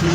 今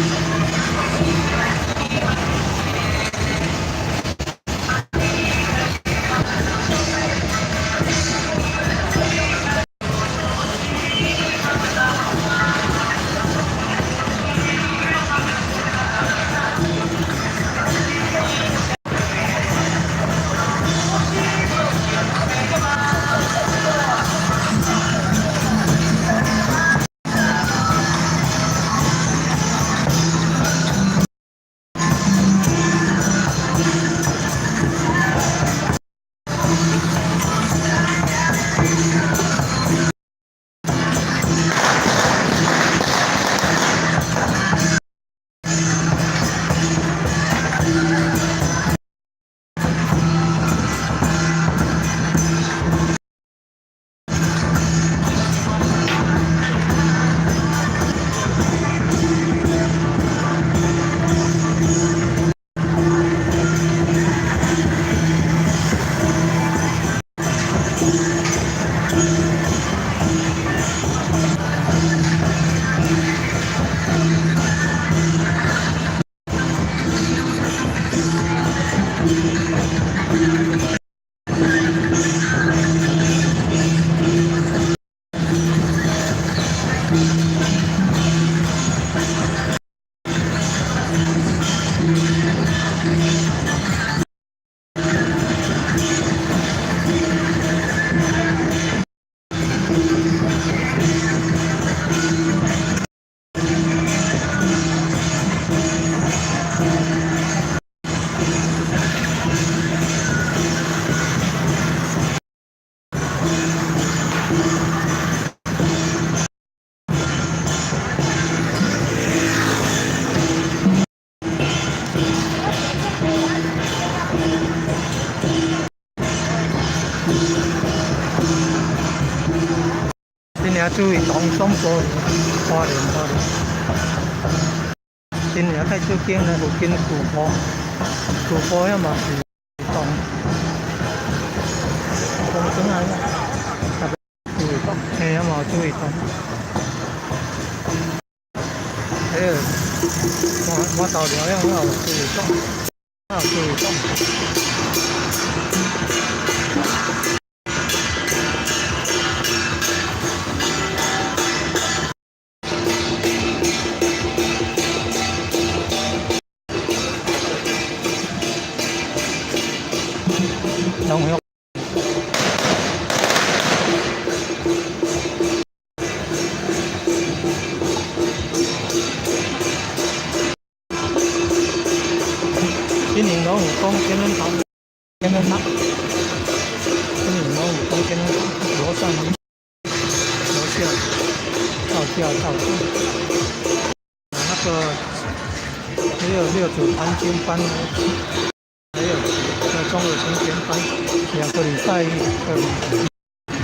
年注意动松坡花莲。今年在这边呢，有跟古坡要嘛是动，动真啊，特别注意动，嘿，要嘛注意动。还有，我到了要注意动，要注意动。农药。今年农务工天天跑，今年农务工天天跑，楼上楼下到处，那个还有6组盘经班，还有中午晨前班，2个礼拜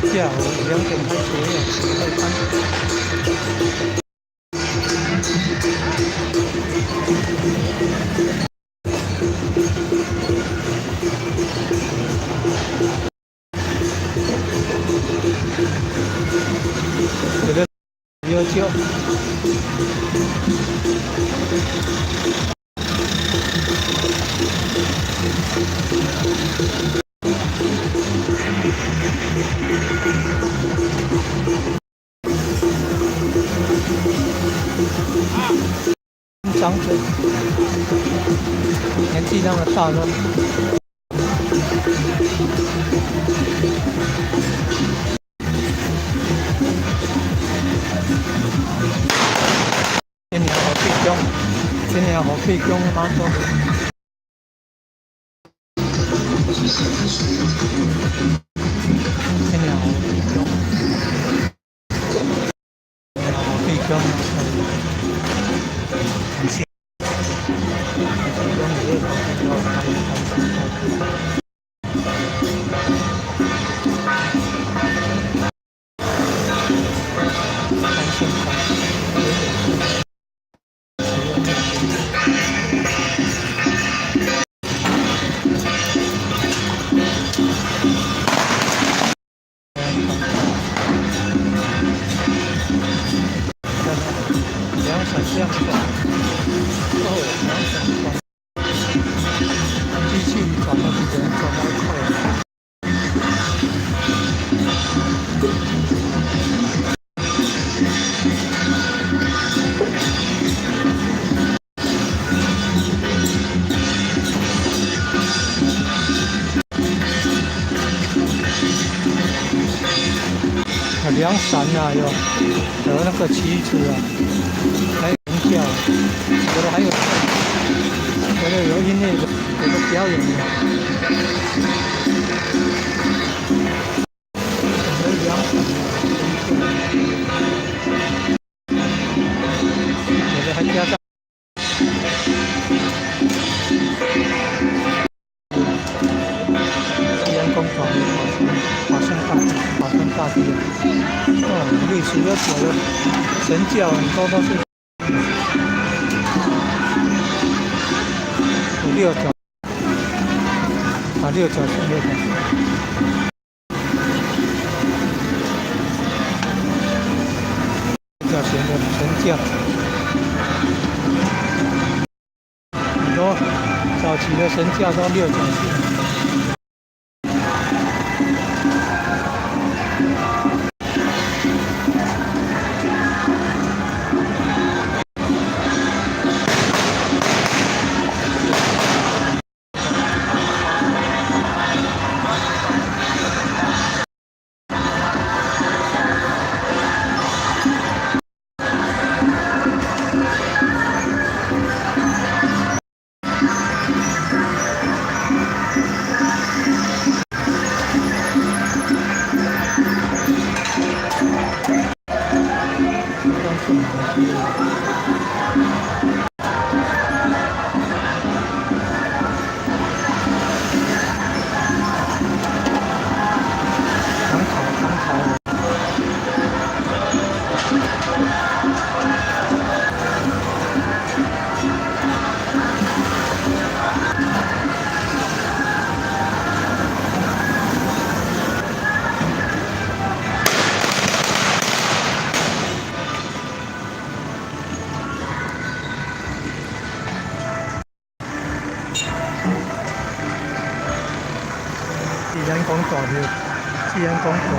下午2点开始也有开班。这个要求。长者年纪那么大了，今年好费工蛮多。今年好费工，好费工。2闪这样转，哦，然后转，机器转的比人转得快。凉伞啊，有那个旗子啊，还有人叫，有的还有音乐，有个表演的，有凉伞啊，有的还加上吉安公转法身大帝啊，哦，历史悠久的神教很多都是有六角啊，六角是六角。教型的神教，很多早期的神教都六角形。吉安宫大庙，吉安宫大庙，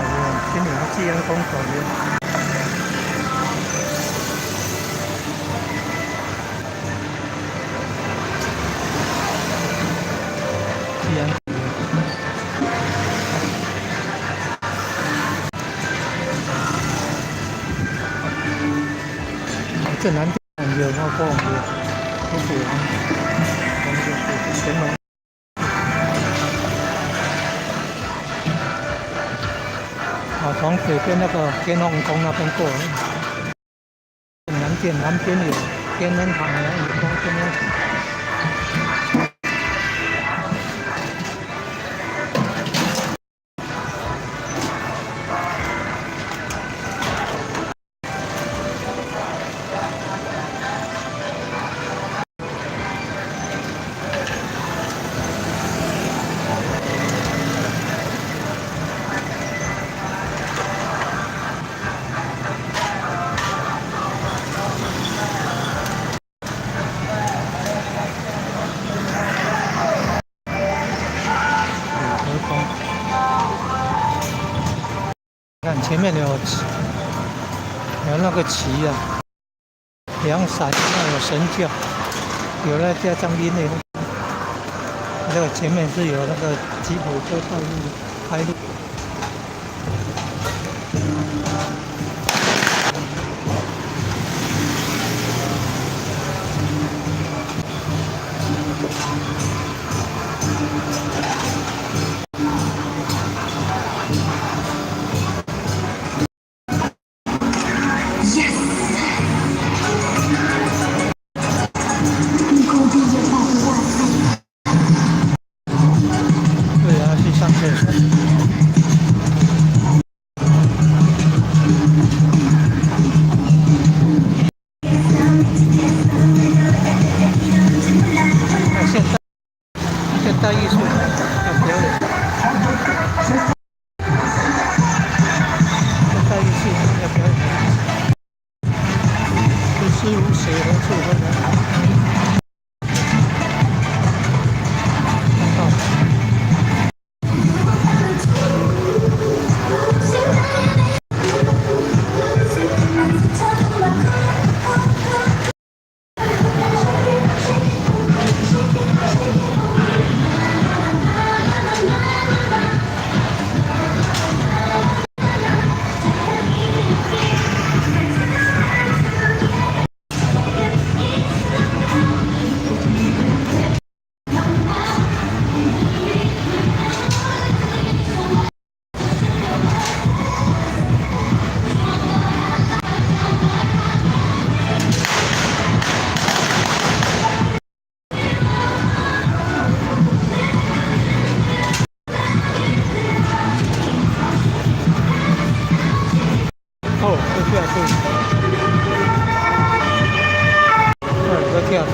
今年吉安宫大庙。吉安。这南边有那个有，就是乾隆。啊，从北边那个天后宫那边过来，南边有天恩堂啊，有光天恩。看前面有那个旗啊，凉伞，那有神教，有那加上音乐。这个前面是有那个吉普车道路开路。对啊，去上厕所。结合处分的。哦，这跳水，这跳水。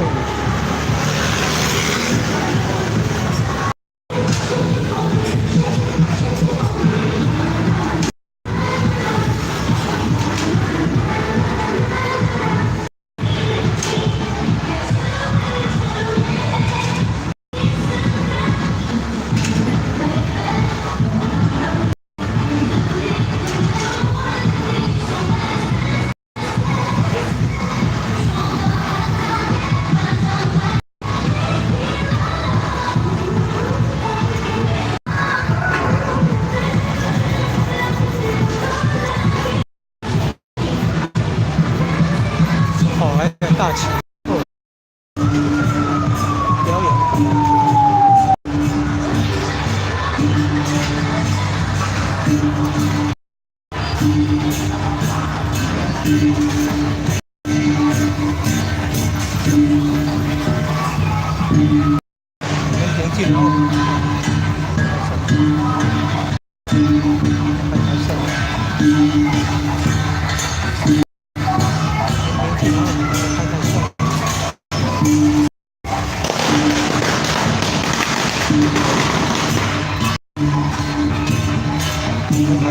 哦，还很大气。哦，表演。连镜头。还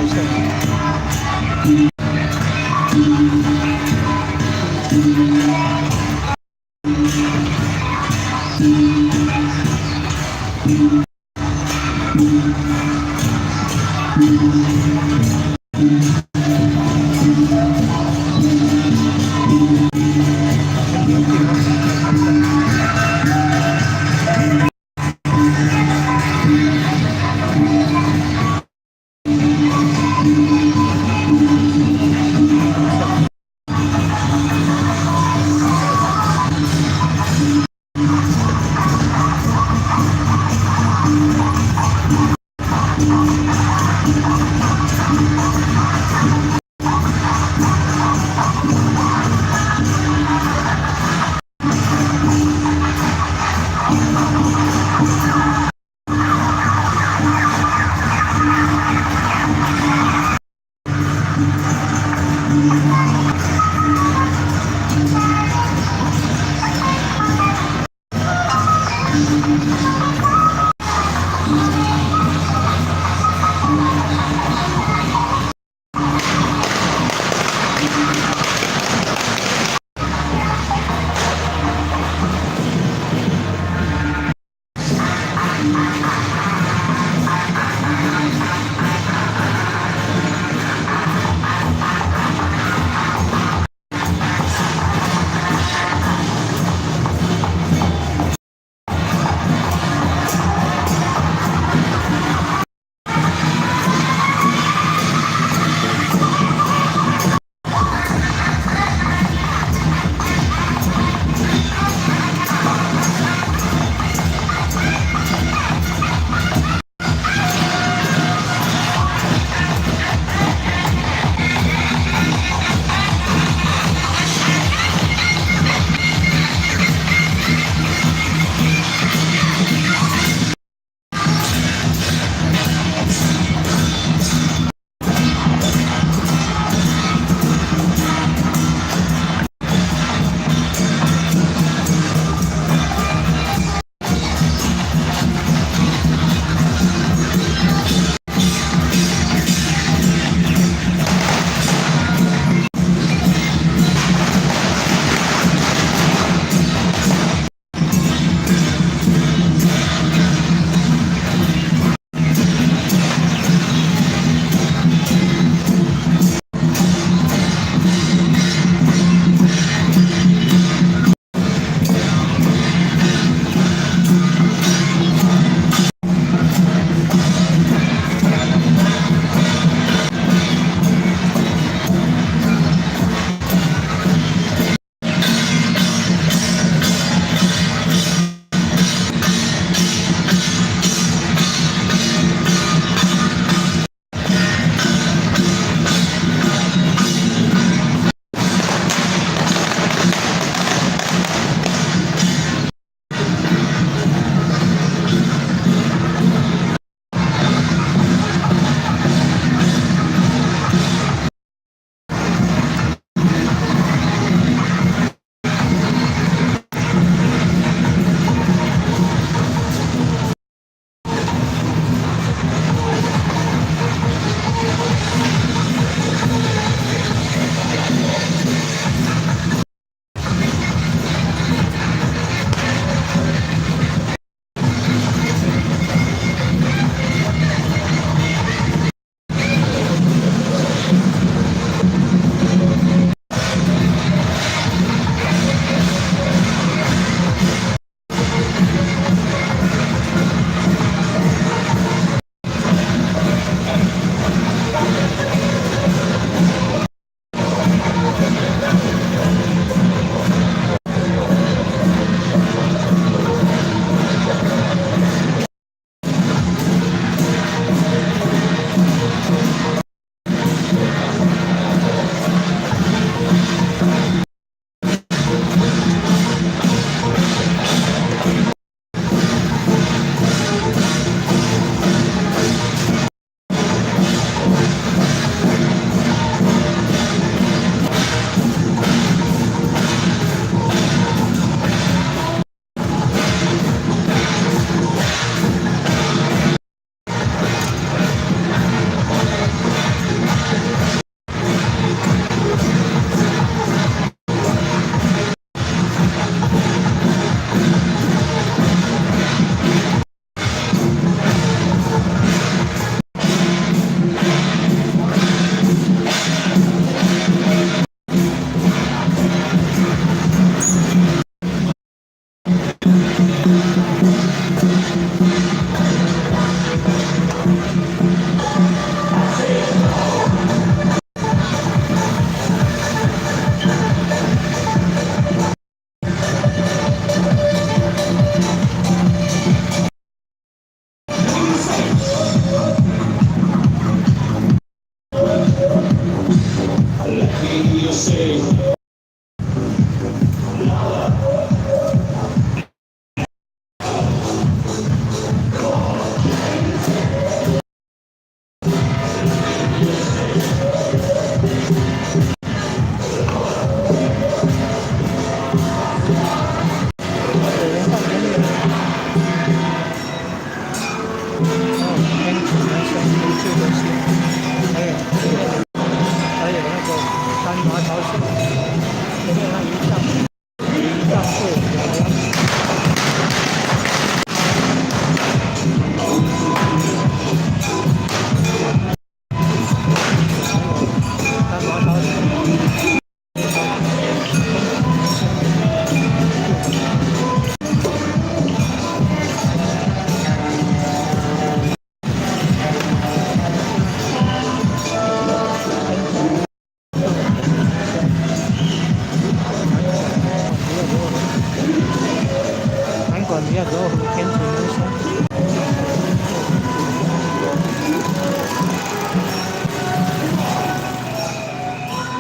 算比较多，天气没松。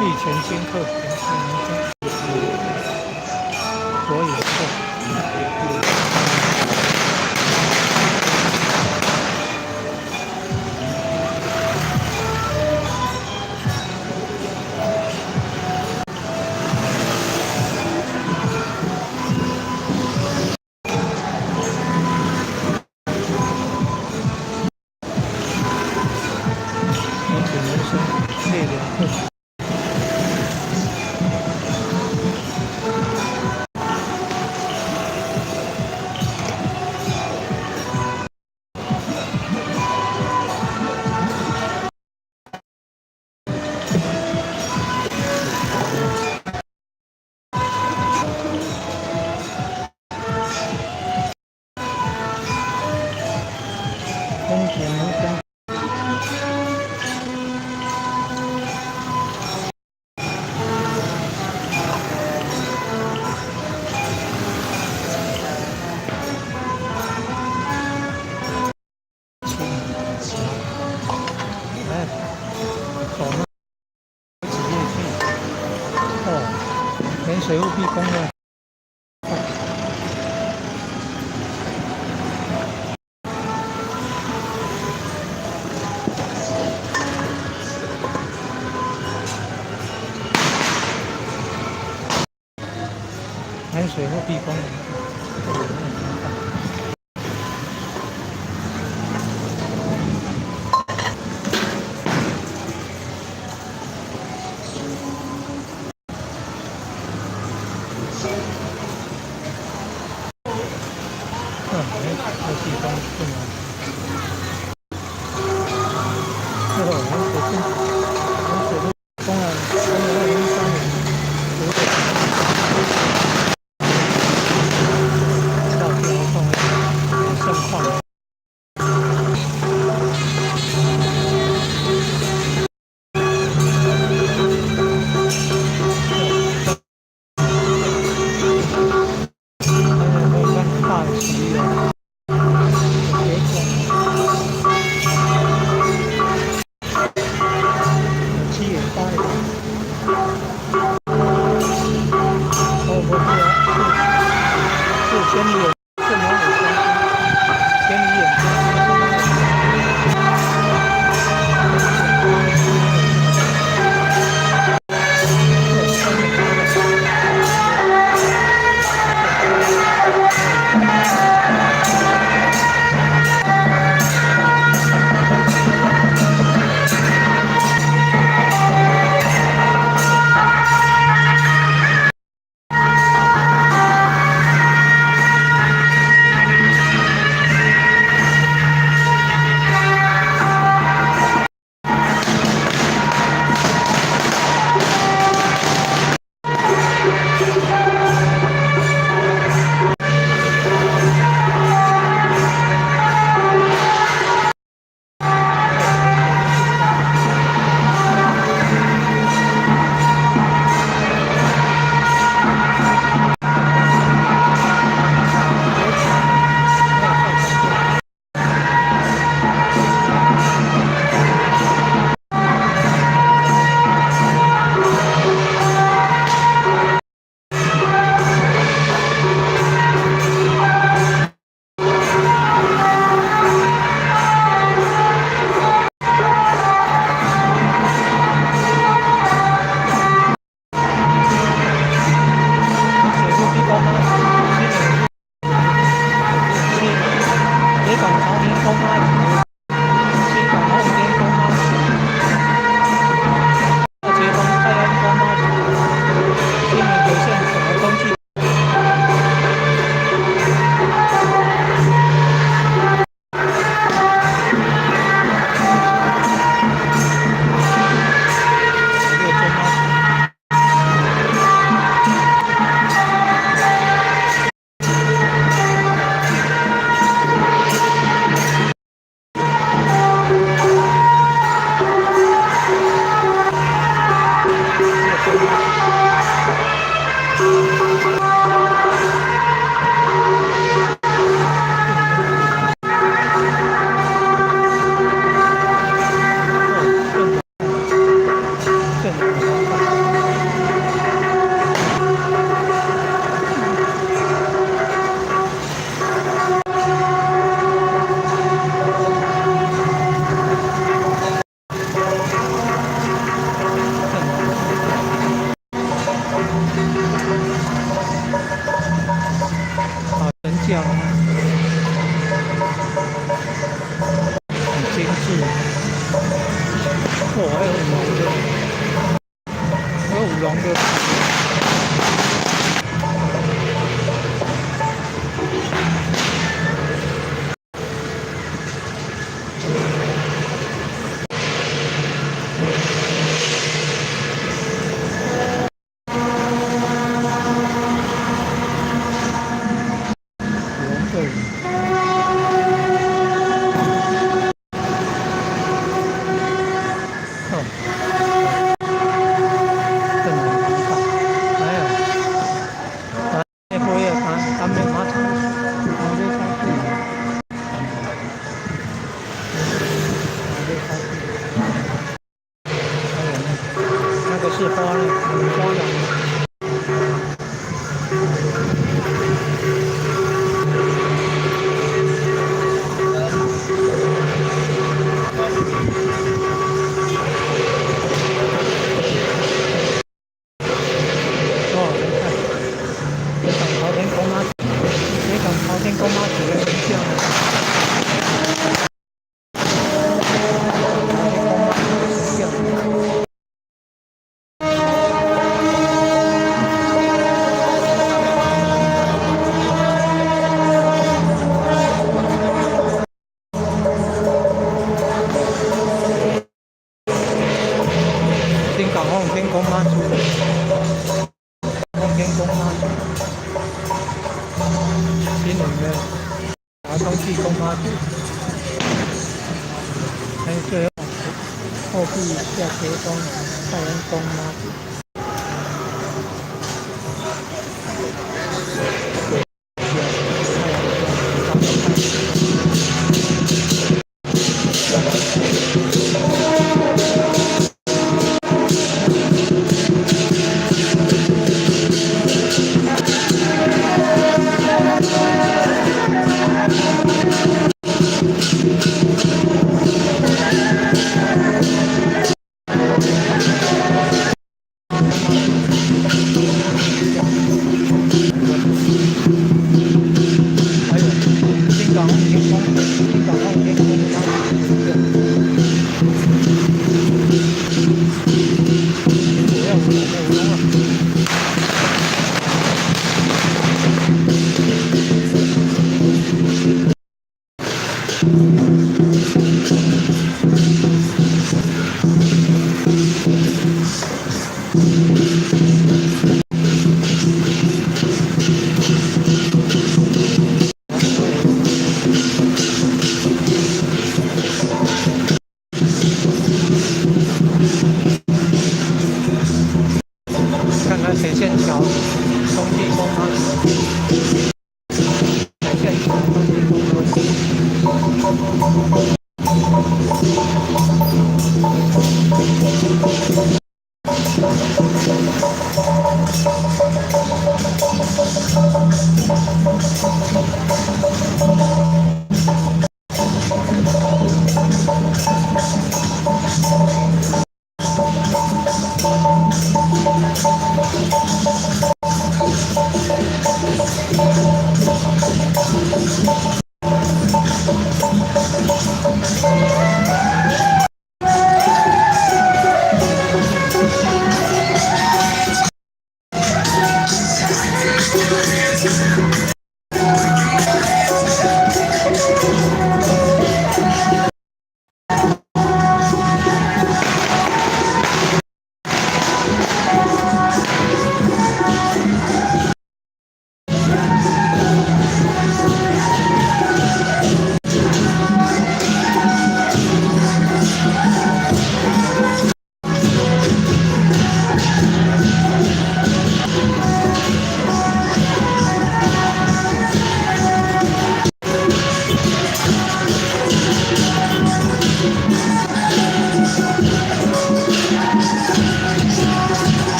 玉泉金客平是所有后。天气没松，列两后。风田门乡。哎，走了几夜去。哦，连水务闭工了。连水务闭工了。这地方困难。最后蓝水镇，蓝水路公安2013年9月到地方放为盛况。大的奇缘，7月8日，是千里眼，是毛里相亲，千里眼。里面，拿东西供妈祖，还有最后壁下斜东太阳宫妈祖。还有金港天空，金港澳天空主要是我们乌龙啊。看看斜线桥，东地宫吗？斜线桥，东地宫吗？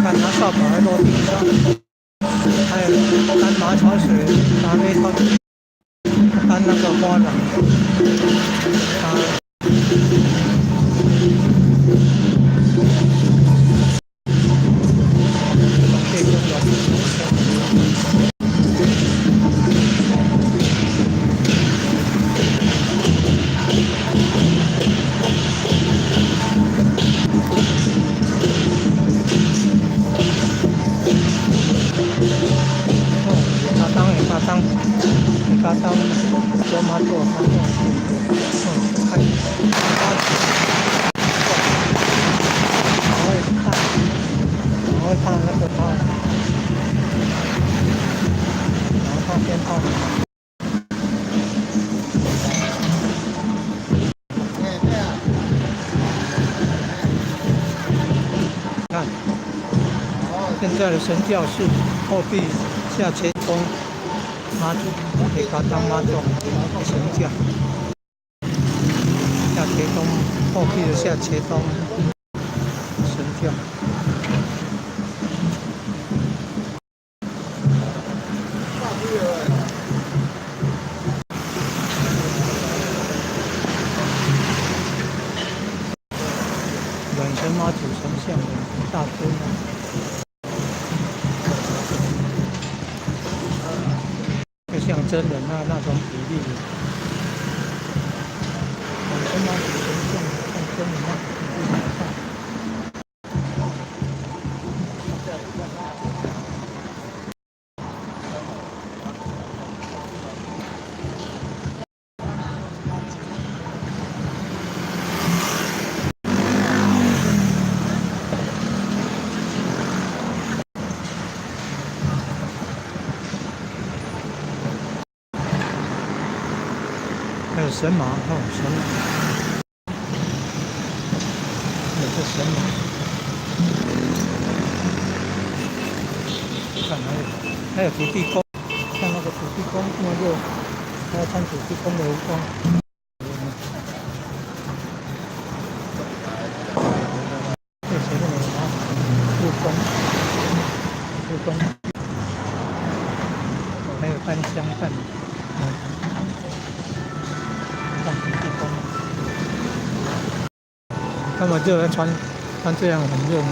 看拿扫把来落地上，还有担马草水，拿那套担那个花篮，这个他当做妈做，看，然后看那个炮，然后看鞭炮，看，现在的神教是后壁下切东。妈祖给他当妈祖神教，下茄东后壁的下茄东神教。远程妈祖神像的大尊啊。像真人那种比例，跟他比像真人那比例来看。还有神马，哦，神马，有这神马，看还有土地公，像那个土地公那么热，还要穿土地公的服装。这前面有啊，护工，还有单香蛋，看土地公。那么热，穿这样很热吗？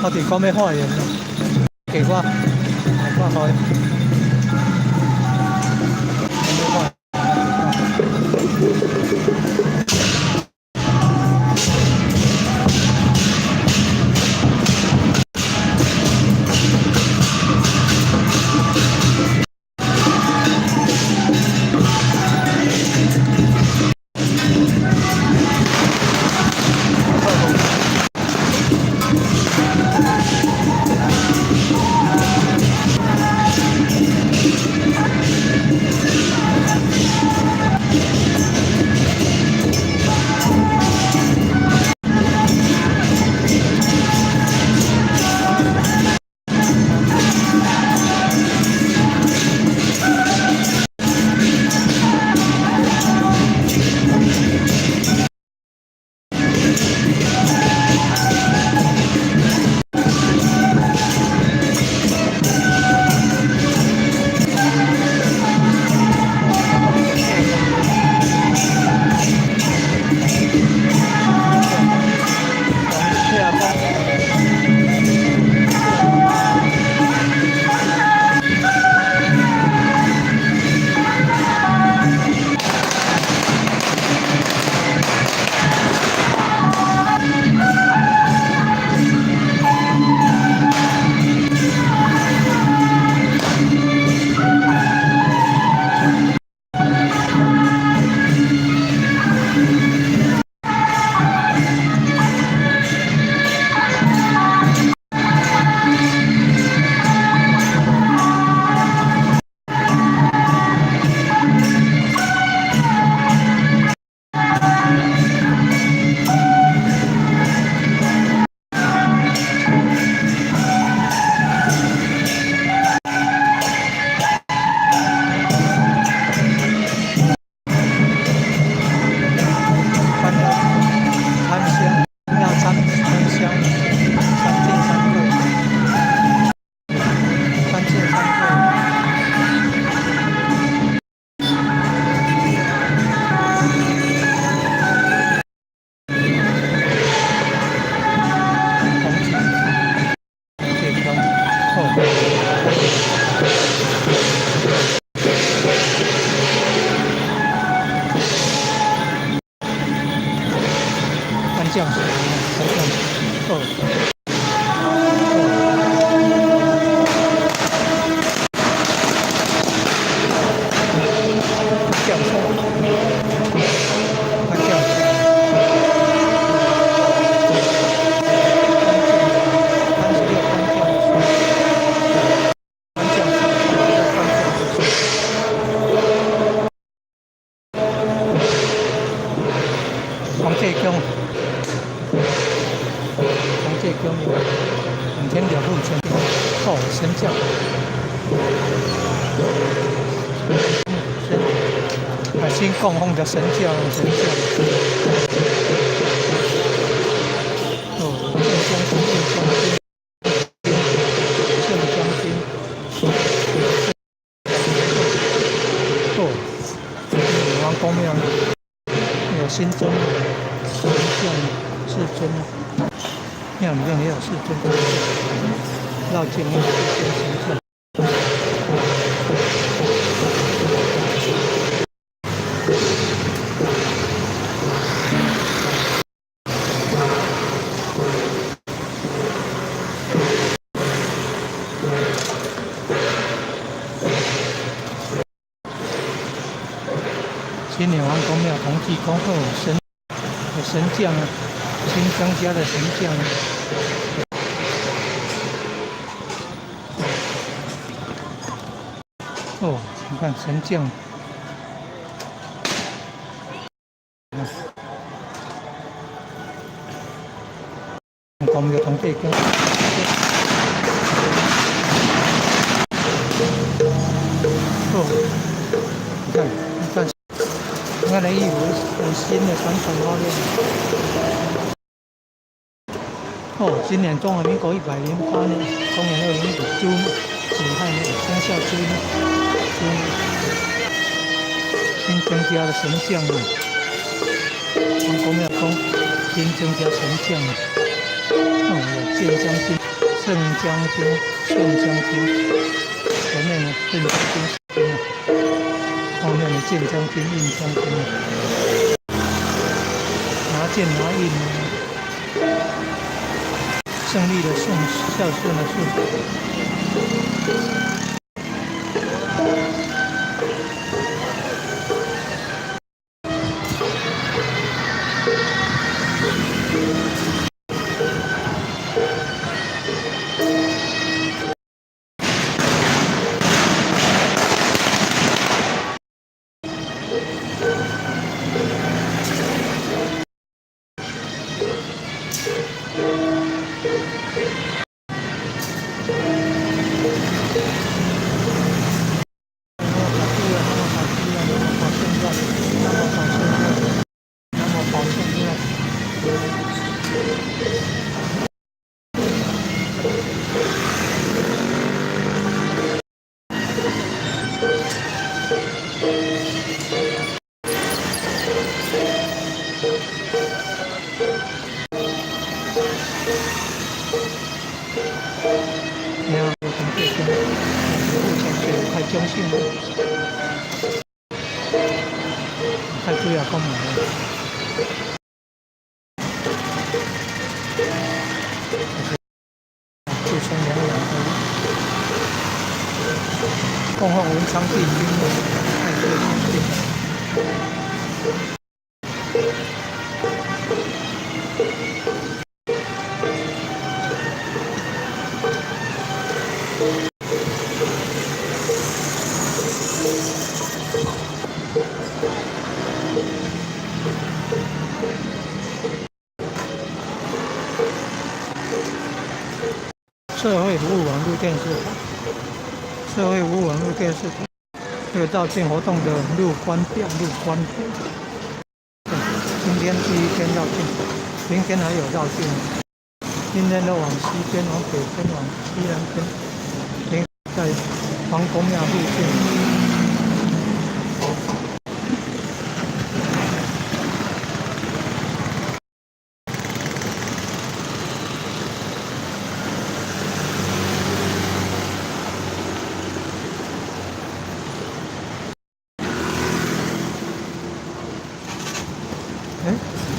我哋講咩開嘅？奇怪，開。这样子，黄介公，两天两户前哦，神教。新供奉的神像，哦，镇将军，哦，女王宫庙有新尊神像，世尊，庙里面也有世尊，绕境有世尊神像。新女王宫庙同济宫后神将啊，新增加的神将啊。哦，你看神将，宫庙同济宫。哦，你看。我的衣服很新的传统花链。哦，今年中华民国108年，公元2015猪亥年生肖猪新增加了神像了，王公庙宫新增加神像了。哦，有建将军、圣将军、顺将军，前面呢顺将军。后面的剑将军、印将军，拿剑拿印，胜利的胜，孝顺的顺。你好，我从这边目前是快中性了，太主要干嘛了？就从2两供奉文昌帝君的太岁皇帝。社会服务网络电视台，社会服务网络电视台，这个绕境活动的路关表，今天第1天绕境，明天还有绕境。今天的往西边、往北边、往西南边，在皇宫庙附近。哎。